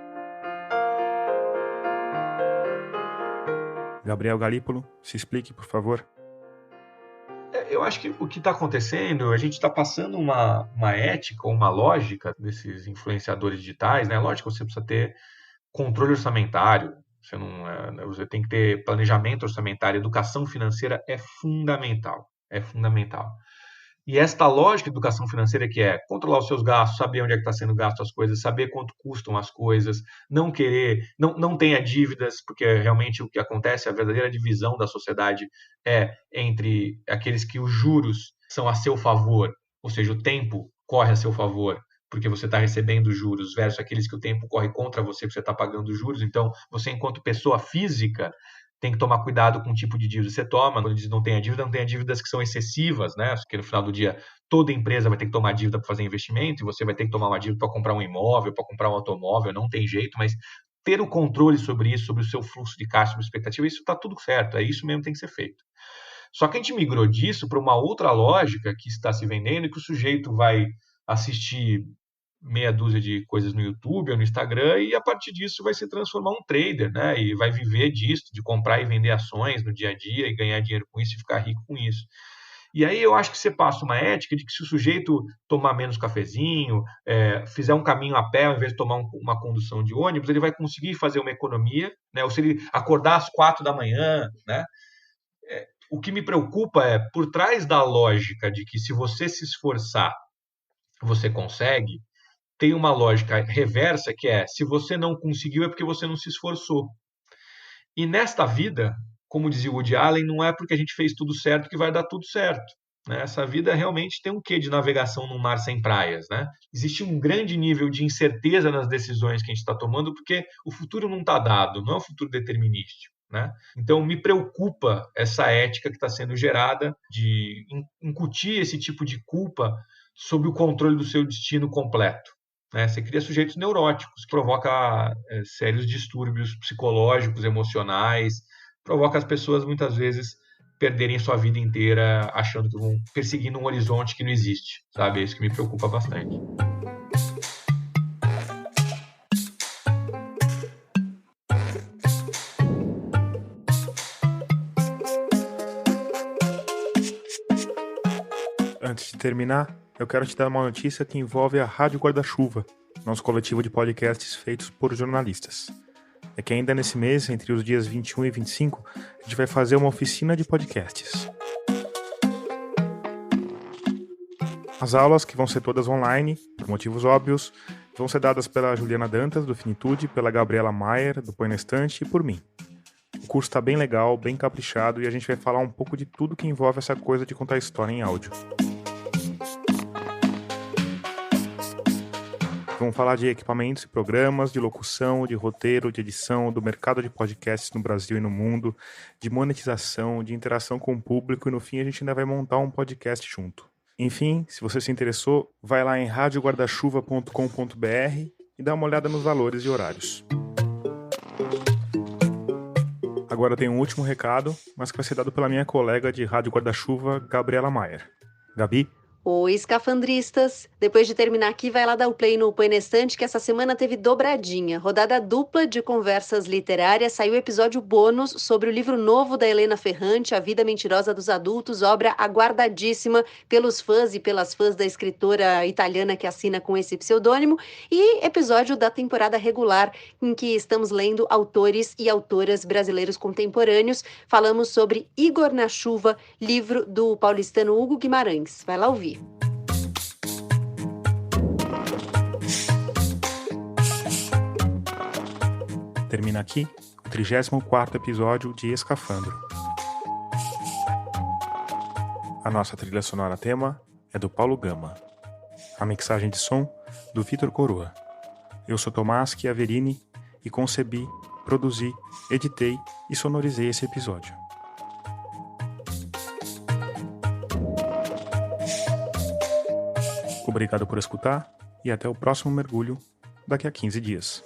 Gabriel Galípolo, se explique, por favor. Eu acho que o que está acontecendo, a gente está passando uma ética, uma lógica desses influenciadores digitais, né? Lógico que você precisa ter controle orçamentário, você tem que ter planejamento orçamentário, educação financeira é fundamental, E esta lógica de educação financeira que é controlar os seus gastos, saber onde é que está sendo gasto as coisas, saber quanto custam as coisas, não tenha dívidas, porque realmente o que acontece, a verdadeira divisão da sociedade é entre aqueles que os juros são a seu favor, ou seja, o tempo corre a seu favor, porque você está recebendo juros, versus aqueles que o tempo corre contra você, porque você está pagando juros. Então, você, enquanto pessoa física, tem que tomar cuidado com o tipo de dívida que você toma. Quando diz não tenha dívidas que são excessivas, né? Porque no final do dia, toda empresa vai ter que tomar dívida para fazer investimento, e você vai ter que tomar uma dívida para comprar um imóvel, para comprar um automóvel, não tem jeito, mas ter o controle sobre isso, sobre o seu fluxo de caixa, sobre a expectativa, isso está tudo certo, é isso mesmo que tem que ser feito. Só que a gente migrou disso para uma outra lógica que está se vendendo, que o sujeito vai assistir meia dúzia de coisas no YouTube ou no Instagram e a partir disso vai se transformar um trader, né? E vai viver disso, de comprar e vender ações no dia a dia e ganhar dinheiro com isso e ficar rico com isso. E aí eu acho que você passa uma ética de que se o sujeito tomar menos cafezinho, fizer um caminho a pé ao invés de tomar uma condução de ônibus, ele vai conseguir fazer uma economia, né? Ou se ele acordar às 4 da manhã, né? O que me preocupa é, por trás da lógica de que se você se esforçar, você consegue, tem uma lógica reversa que é, se você não conseguiu é porque você não se esforçou. E nesta vida, como dizia o Woody Allen, não é porque a gente fez tudo certo que vai dar tudo certo, né? Essa vida realmente tem um quê de navegação num mar sem praias, né? Existe um grande nível de incerteza nas decisões que a gente está tomando, porque o futuro não está dado, não é um futuro determinístico, né? Então me preocupa essa ética que está sendo gerada de incutir esse tipo de culpa sobre o controle do seu destino completo, né? Você cria sujeitos neuróticos, que provoca sérios distúrbios psicológicos, emocionais, provoca as pessoas muitas vezes perderem sua vida inteira achando que vão perseguindo um horizonte que não existe, sabe? É isso que me preocupa bastante. Antes de terminar, eu quero te dar uma notícia que envolve a Rádio Guarda-Chuva, nosso coletivo de podcasts feitos por jornalistas. É que ainda nesse mês, entre os dias 21 e 25, a gente vai fazer uma oficina de podcasts. As aulas, que vão ser todas online, por motivos óbvios, vão ser dadas pela Juliana Dantas, do Finitude, pela Gabriela Maier, do Põe na Estante, e por mim. O curso está bem legal, bem caprichado, e a gente vai falar um pouco de tudo que envolve essa coisa de contar história em áudio. Vamos falar de equipamentos e programas, de locução, de roteiro, de edição, do mercado de podcasts no Brasil e no mundo, de monetização, de interação com o público, e no fim a gente ainda vai montar um podcast junto. Enfim, se você se interessou, vai lá em radioguardachuva.com.br e dá uma olhada nos valores e horários. Agora tem um último recado, mas que vai ser dado pela minha colega de Rádio Guarda-Chuva, Gabriela Maier. Gabi? Oi, escafandristas! Depois de terminar aqui, vai lá dar o play no Põe na Estante, que essa semana teve dobradinha. Rodada dupla de conversas literárias, saiu o episódio bônus sobre o livro novo da Helena Ferrante, A Vida Mentirosa dos Adultos, obra aguardadíssima pelos fãs e pelas fãs da escritora italiana que assina com esse pseudônimo, e episódio da temporada regular, em que estamos lendo autores e autoras brasileiros contemporâneos. Falamos sobre Igor na Chuva, livro do paulistano Hugo Guimarães. Vai lá ouvir. Termina aqui o 34º episódio de Escafandro. A nossa trilha sonora tema é do Paulo Gama. A mixagem de som do Vitor Coroa. Eu sou Tomás Chiaverini e concebi, produzi, editei e sonorizei esse episódio. Obrigado por escutar e até o próximo mergulho daqui a 15 dias.